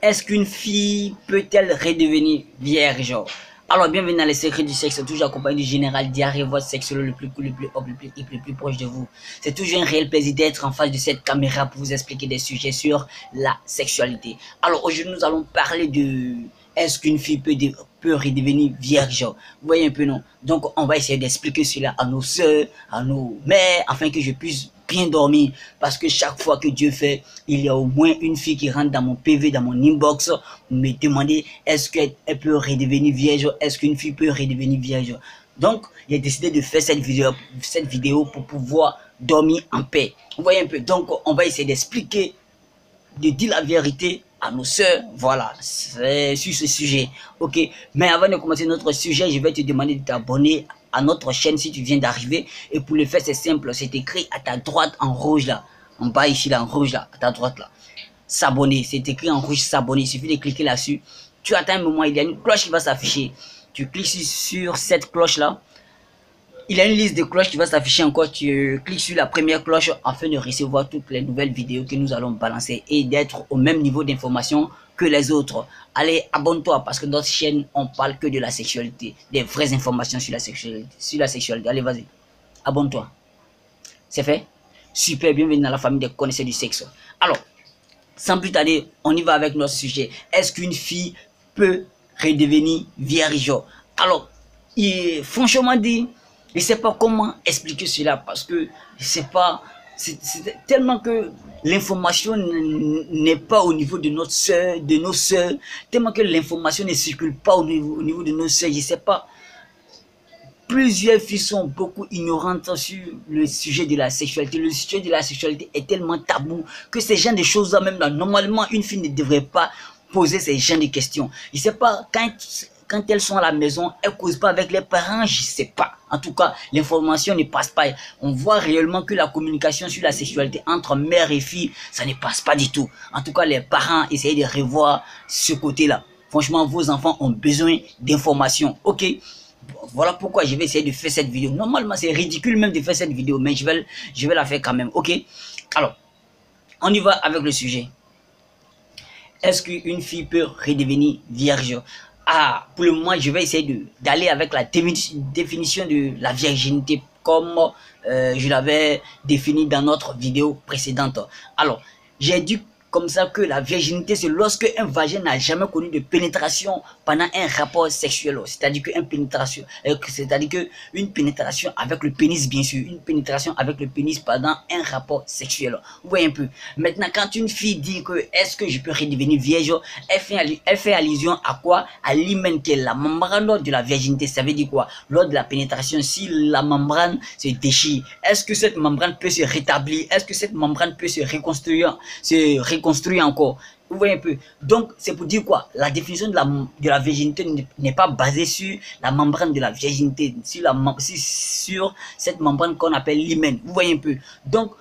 Est-ce qu'une fille peut-elle redevenir vierge? Alors, bienvenue dans les secrets du sexe, toujours accompagné du général Diarrhée, votre sexologue le plus cool, le plus hop, le plus proche de vous. C'est toujours un réel plaisir d'être en face de cette caméra pour vous expliquer des sujets sur la sexualité. Alors, aujourd'hui, nous allons parler de est-ce qu'une fille peut redevenir vierge? Vous voyez un peu, non? Donc, on va essayer d'expliquer cela à nos soeurs, à nos mères, afin que je puisse bien dormir, parce que chaque fois que Dieu fait, il y a au moins une fille qui rentre dans mon PV, dans mon inbox, me demander est-ce qu'elle peut redevenir vierge, est-ce qu'une fille peut redevenir vierge. Donc, j'ai décidé de faire cette vidéo pour pouvoir dormir en paix. Vous voyez un peu, donc on va essayer d'expliquer, de dire la vérité à nos sœurs, voilà, c'est sur ce sujet, ok. Mais avant de commencer notre sujet, je vais te demander de t'abonner à notre chaîne si tu viens d'arriver. Et pour le faire, c'est simple, c'est écrit à ta droite en rouge là, en bas ici là, en rouge là, à ta droite là. S'abonner, c'est écrit en rouge s'abonner, il suffit de cliquer là-dessus. Tu attends un moment, il y a une cloche qui va s'afficher. Tu cliques sur cette cloche là. Il y a une liste de cloches qui va s'afficher encore. Tu cliques sur la première cloche afin de recevoir toutes les nouvelles vidéos que nous allons balancer et d'être au même niveau d'information que les autres. Allez, abonne-toi parce que dans notre chaîne, on parle que de la sexualité, des vraies informations sur la sexualité. Allez, vas-y, abonne-toi. C'est fait? Super, bienvenue dans la famille des connaisseurs du sexe. Alors, sans plus tarder, on y va avec notre sujet. Est-ce qu'une fille peut redevenir vierge? Alors, franchement dit, je ne sais pas comment expliquer cela parce que je sais pas, c'est tellement que l'information n'est pas au niveau de notre soeur, de nos soeurs, tellement que l'information ne circule pas au niveau de nos soeurs, je ne sais pas. Plusieurs filles sont beaucoup ignorantes sur le sujet de la sexualité. Le sujet de la sexualité est tellement tabou que ces genres de choses-là, même là, normalement, une fille ne devrait pas poser ces genres de questions. Je ne sais pas, quand elles sont à la maison, elles ne causent pas avec les parents, je ne sais pas. En tout cas, l'information ne passe pas. On voit réellement que la communication sur la sexualité entre mère et fille, ça ne passe pas du tout. En tout cas, les parents essayent de revoir ce côté-là. Franchement, vos enfants ont besoin d'informations. Ok? Voilà pourquoi je vais essayer de faire cette vidéo. Normalement, c'est ridicule même de faire cette vidéo, mais je vais la faire quand même. Ok? Alors, on y va avec le sujet. Est-ce qu'une fille peut redevenir vierge? Ah, pour le moment, je vais essayer d'aller avec la définition de la virginité comme je l'avais défini dans notre vidéo précédente. Alors, j'ai dit comme ça que la virginité, c'est lorsque un vagin n'a jamais connu de pénétration pendant un rapport sexuel. C'est-à-dire qu'une pénétration, une pénétration avec le pénis, bien sûr, une pénétration avec le pénis pendant un rapport sexuel. Vous voyez un peu. Maintenant, quand une fille dit que est-ce que je peux redevenir vierge, elle fait allusion à quoi? À l'hymen qui est la membrane de la virginité. Ça veut dire quoi? Lors de la pénétration, si la membrane se déchire, est-ce que cette membrane peut se rétablir? Est-ce que cette membrane peut se reconstruire encore? Vous voyez un peu. Donc, c'est pour dire quoi? La définition de la virginité n'est pas basée sur la membrane de la virginité, sur cette membrane qu'on appelle l'hymen. Vous voyez un peu. Donc,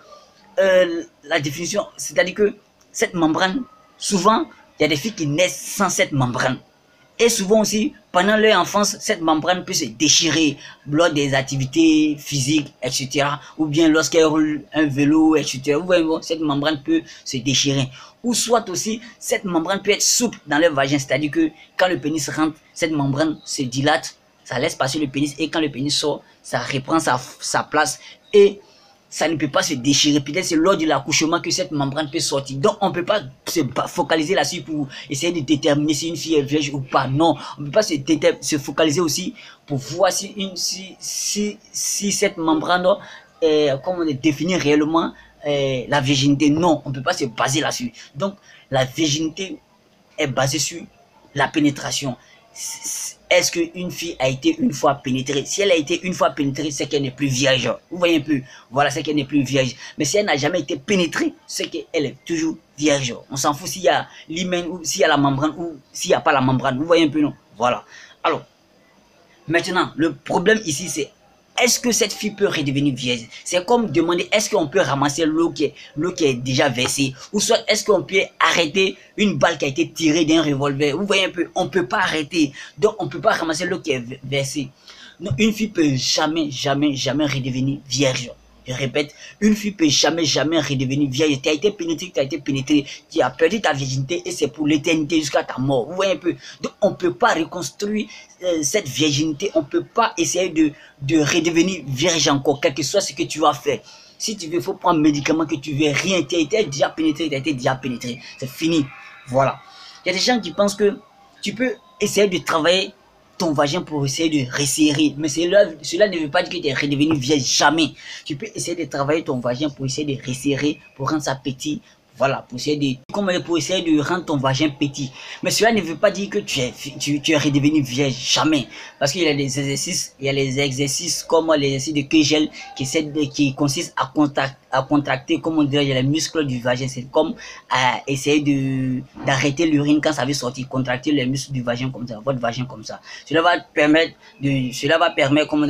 la définition, c'est-à-dire que cette membrane, souvent, il y a des filles qui naissent sans cette membrane. Et souvent aussi, pendant leur enfance, cette membrane peut se déchirer lors des activités physiques, etc. Ou bien lorsqu'elle roule un vélo, etc. Vous voyez, cette membrane peut se déchirer. Ou soit aussi, cette membrane peut être souple dans le vagin. C'est-à-dire que quand le pénis rentre, cette membrane se dilate, ça laisse passer le pénis. Et quand le pénis sort, ça reprend sa place. Et ça ne peut pas se déchirer. Peut-être c'est lors de l'accouchement que cette membrane peut sortir. Donc, on ne peut pas se focaliser là-dessus pour essayer de déterminer si une fille est vierge ou pas. Non, on ne peut pas se focaliser aussi pour voir si cette membrane comment on définit réellement la virginité. Non, on ne peut pas se baser là-dessus. Donc, la virginité est basée sur la pénétration. Est-ce qu'une fille a été une fois pénétrée? Si elle a été une fois pénétrée, c'est qu'elle n'est plus vierge. Vous voyez un peu? Voilà, c'est qu'elle n'est plus vierge. Mais si elle n'a jamais été pénétrée, c'est qu'elle est toujours vierge. On s'en fout s'il y a l'hymen ou s'il y a la membrane ou s'il n'y a pas la membrane. Vous voyez un peu, non? Voilà. Alors, maintenant, le problème ici, c'est est-ce que cette fille peut redevenir vierge? C'est comme demander est-ce qu'on peut ramasser l'eau qui est déjà versée? Ou soit est-ce qu'on peut arrêter une balle qui a été tirée d'un revolver? Vous voyez un peu, on ne peut pas arrêter. Donc on ne peut pas ramasser l'eau qui est versée. Donc une fille peut jamais redevenir vierge. Je répète, une fille peut jamais redevenir vierge. Tu as été pénétré, tu as perdu ta virginité et c'est pour l'éternité jusqu'à ta mort. Vous voyez un peu. Donc on peut pas reconstruire cette virginité, on peut pas essayer de redevenir vierge encore, quel que soit ce que tu vas faire. Si tu veux, il faut prendre un médicament que tu veux, rien, tu as été déjà pénétré, c'est fini. Voilà. Il y a des gens qui pensent que tu peux essayer de travailler ton vagin pour essayer de resserrer. Mais cela ne veut pas dire que tu es redevenu vierge, jamais. Tu peux essayer de travailler ton vagin pour essayer de resserrer, pour rendre ça petit. Voilà, pour essayer de rendre ton vagin petit. Mais cela ne veut pas dire que tu es redevenu vierge, jamais. Parce qu'il y a les exercices comme l'exercice de Kegel qui consiste à contracter, comme on dirait, les muscles du vagin. C'est comme essayer d'arrêter l'urine quand ça veut sortir, contracter les muscles du vagin comme ça, votre vagin comme ça. Cela va permettre comment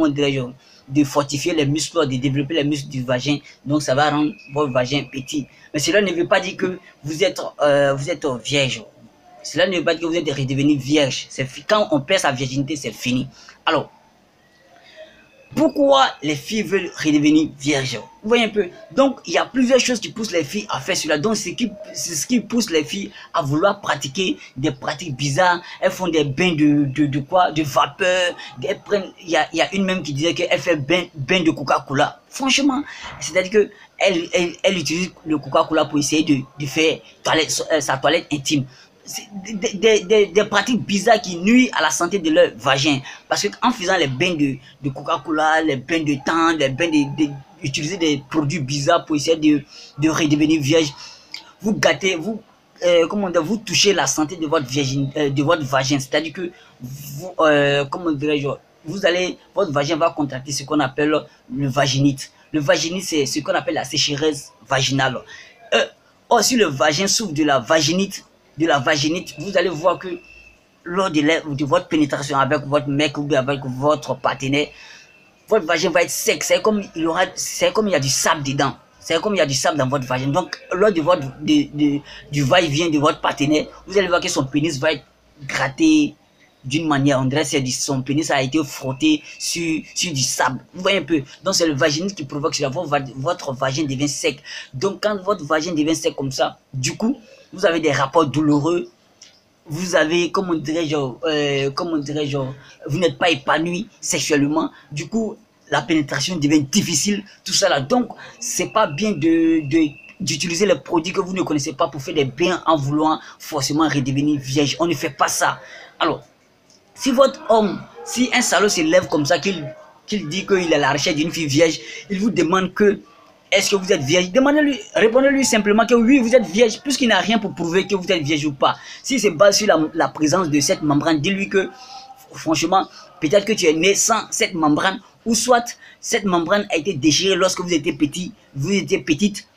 dirais-je, de fortifier les muscles, de développer les muscles du vagin. Donc ça va rendre votre vagin petit. Mais cela ne veut pas dire que vous êtes vierge. Cela ne veut pas dire que vous êtes redevenu vierge. Quand on perd sa virginité, c'est fini. Alors, pourquoi les filles veulent redevenir vierges? Vous voyez un peu. Donc, il y a plusieurs choses qui poussent les filles à faire cela. Donc, c'est ce qui pousse les filles à vouloir pratiquer des pratiques bizarres. Elles font des bains de vapeur. Il y a une même qui disait qu'elle fait bain de Coca-Cola. Franchement, c'est-à-dire que elle utilise le Coca-Cola pour essayer de faire sa toilette intime. Des pratiques bizarres qui nuisent à la santé de leur vagin. Parce qu'en faisant les bains de Coca-Cola, les bains de thym, les bains utiliser des produits bizarres pour essayer de redevenir vierge, vous gâtez, vous touchez la santé de votre vagin. C'est-à-dire que votre vagin va contracter ce qu'on appelle le vaginite. Le vaginite, c'est ce qu'on appelle la sécheresse vaginale. Or, si le vagin souffre de la vaginite, vous allez voir que lors de votre pénétration avec votre mec ou avec votre partenaire, votre vagin va être sec. C'est comme il y a du sable dedans. C'est comme il y a du sable dans votre vagin. Donc, lors du va-et-vient de votre partenaire, vous allez voir que son pénis va être gratté d'une manière. On dirait que son pénis a été frotté sur du sable. Vous voyez un peu. Donc, c'est le vaginite qui provoque cela. Votre vagin devient sec. Donc, quand votre vagin devient sec comme ça, du coup, vous avez des rapports douloureux. Vous avez, comment dirais-je, vous n'êtes pas épanoui sexuellement. Du coup, la pénétration devient difficile, tout ça là. Donc, c'est pas bien d'utiliser les produits que vous ne connaissez pas pour faire des bains en voulant forcément redevenir vierge. On ne fait pas ça. Alors, si un salaud se lève comme ça, qu'il dit qu'il est à la recherche d'une fille vierge, il vous demande que est-ce que vous êtes vierge? Répondez-lui simplement que oui, vous êtes vierge, puisqu'il n'a rien pour prouver que vous êtes vierge ou pas. Si c'est basé sur la présence de cette membrane, dis-lui que, franchement, peut-être que tu es né sans cette membrane, ou soit cette membrane a été déchirée lorsque vous étiez petite, vous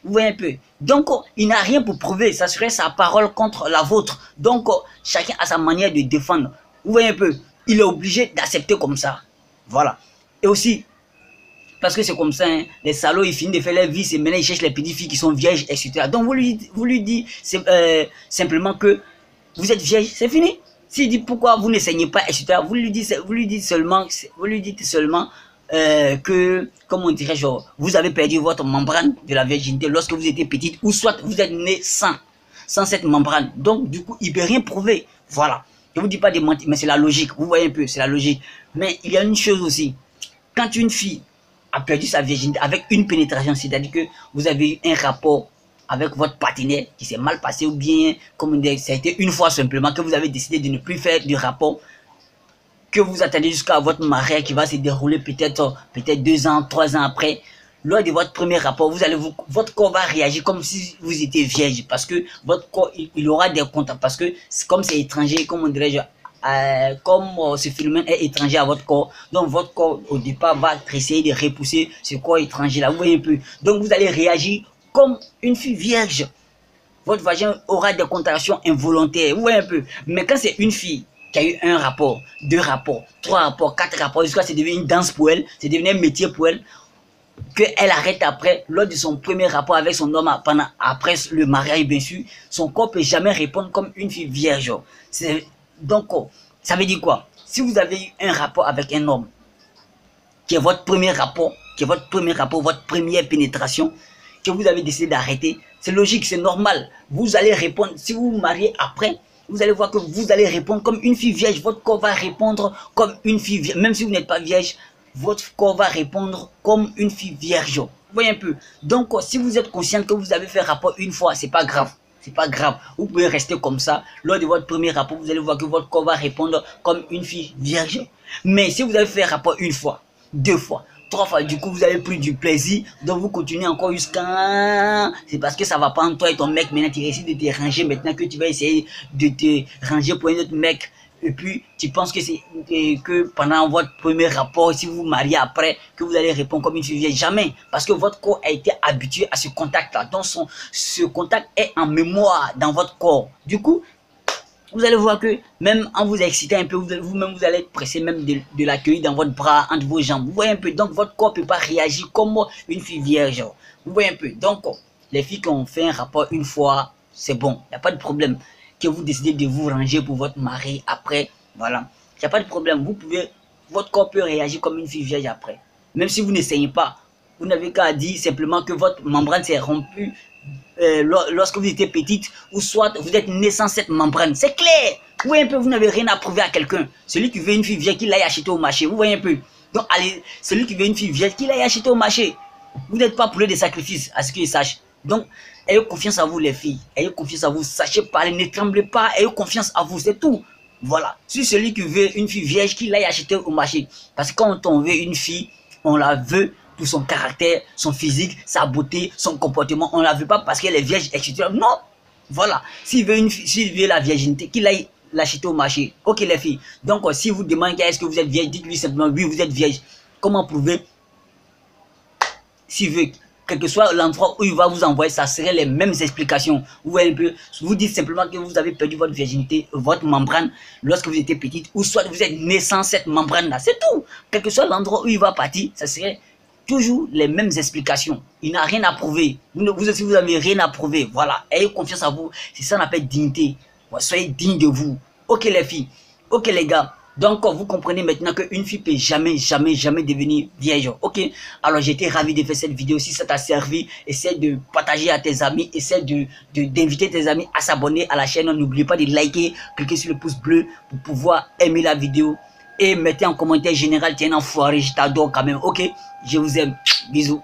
voyez un peu. Donc, il n'a rien pour prouver, ça serait sa parole contre la vôtre. Donc, chacun a sa manière de défendre. Vous voyez un peu, il est obligé d'accepter comme ça. Voilà. Et aussi, parce que c'est comme ça, hein, les salauds, ils finissent de faire leur vie, et maintenant ils cherchent les petites filles qui sont vierges, etc. Donc vous lui dites simplement que vous êtes vierge, c'est fini. S'il dit pourquoi vous ne saignez pas, etc. Vous lui dites seulement que, comment on dirait, genre, vous avez perdu votre membrane de la virginité lorsque vous étiez petite, ou soit vous êtes né sans cette membrane. Donc du coup, il ne peut rien prouver. Voilà. Je ne vous dis pas de mentir, mais c'est la logique. Vous voyez un peu, c'est la logique. Mais il y a une chose aussi. Quand une fille a perdu sa virginité avec une pénétration, c'est-à-dire que vous avez eu un rapport avec votre partenaire qui s'est mal passé, ou bien, comme ça a été une fois simplement, que vous avez décidé de ne plus faire du rapport, que vous attendez jusqu'à votre mariage qui va se dérouler peut-être 2 ans, 3 ans après. Lors de votre premier rapport, votre corps va réagir comme si vous étiez vierge, parce que votre corps, il aura des contacts, parce que comme c'est étranger, comme on dirait, comme ce phénomène est étranger à votre corps, donc votre corps au départ va essayer de repousser ce corps étranger là, vous voyez un peu. Donc vous allez réagir comme une fille vierge. Votre vagin aura des contractions involontaires, vous voyez un peu. Mais quand c'est une fille qui a eu 1 rapport, 2 rapports, 3 rapports, 4 rapports, jusqu'à c'est devenu une danse pour elle, c'est devenu un métier pour elle, qu'elle arrête après, lors de son premier rapport avec son homme, après le mariage bien sûr, son corps peut jamais répondre comme une fille vierge. Donc, ça veut dire quoi? Si vous avez eu un rapport avec un homme, qui est votre premier rapport, qui est votre premier rapport, votre première pénétration, que vous avez décidé d'arrêter, c'est logique, c'est normal. Vous allez répondre, si vous vous mariez après, vous allez voir que vous allez répondre comme une fille vierge. Votre corps va répondre comme une fille vierge. Même si vous n'êtes pas vierge, votre corps va répondre comme une fille vierge. Vous voyez un peu. Donc, si vous êtes conscient que vous avez fait rapport une fois, c'est pas grave. C'est pas grave. Vous pouvez rester comme ça. Lors de votre premier rapport, vous allez voir que votre corps va répondre comme une fille vierge. Mais si vous avez fait rapport une fois, deux fois, trois fois, du coup vous avez plus du plaisir, donc vous continuez encore jusqu'à... C'est parce que ça va pas entre toi et ton mec. Maintenant tu essaies de te ranger, maintenant que tu vas essayer de te ranger pour un autre mec. Et puis tu penses que c'est que pendant votre premier rapport, si vous vous mariez après, que vous allez répondre comme une fille vierge. Jamais, parce que votre corps a été habitué à ce contact là. Donc ce contact est en mémoire dans votre corps. Du coup vous allez voir que même en vous excitant un peu, vous-même vous allez être pressé même de l'accueillir dans votre bras, entre vos jambes. Vous voyez un peu, donc votre corps ne peut pas réagir comme une fille vierge. Vous voyez un peu, donc les filles qui ont fait un rapport une fois, c'est bon, il n'y a pas de problème. Que vous décidez de vous ranger pour votre mari après, voilà, il n'y a pas de problème. Vous pouvez, votre corps peut réagir comme une fille vierge après. Même si vous n'essayez pas, vous n'avez qu'à dire simplement que votre membrane s'est rompue lorsque vous étiez petite, ou soit vous êtes né sans cette membrane. C'est clair. Vous voyez un peu, vous n'avez rien à prouver à quelqu'un. Celui qui veut une fille vierge, qu'il l'aille acheter au marché. Vous voyez un peu. Donc, allez, celui qui veut une fille vierge, qu'il l'aille acheter au marché. Vous n'êtes pas pour des sacrifices, à ce qu'il sache. Donc, ayez confiance à vous, les filles. Ayez confiance à vous. Sachez parler, ne tremblez pas. Ayez confiance à vous, c'est tout. Voilà. Si celui qui veut une fille vierge, qu'il l'aille acheter au marché. Parce que quand on veut une fille, on la veut pour son caractère, son physique, sa beauté, son comportement. On ne la veut pas parce qu'elle est vierge, etc. Non. Voilà. S'il veut la virginité, qu'il aille l'acheter au marché. Ok, les filles. Donc, si vous demandez est-ce que vous êtes vierge, dites-lui simplement oui, vous êtes vierge. Comment prouver? S'il veut, quel que soit l'endroit où il va vous envoyer, ça serait les mêmes explications. Vous voyez un peu, vous dites simplement que vous avez perdu votre virginité, votre membrane, lorsque vous étiez petite, ou soit vous êtes né sans cette membrane-là. C'est tout. Quel que soit l'endroit où il va partir, ça serait toujours les mêmes explications. Il n'a rien à prouver. Vous aussi, vous n'avez rien à prouver. Voilà. Ayez confiance en vous. C'est ça qu'on appelle dignité. Soyez digne de vous. Ok les filles. Ok les gars. Donc vous comprenez maintenant qu'une fille peut jamais devenir vierge. Ok. Alors j'étais ravi de faire cette vidéo. Si ça t'a servi, essaie de partager à tes amis. Essaie d'inviter tes amis à s'abonner à la chaîne. N'oubliez pas de liker, cliquer sur le pouce bleu pour pouvoir aimer la vidéo. Et mettez en commentaire général, tiens, enfoiré, je t'adore quand même. Ok, je vous aime. Bisous.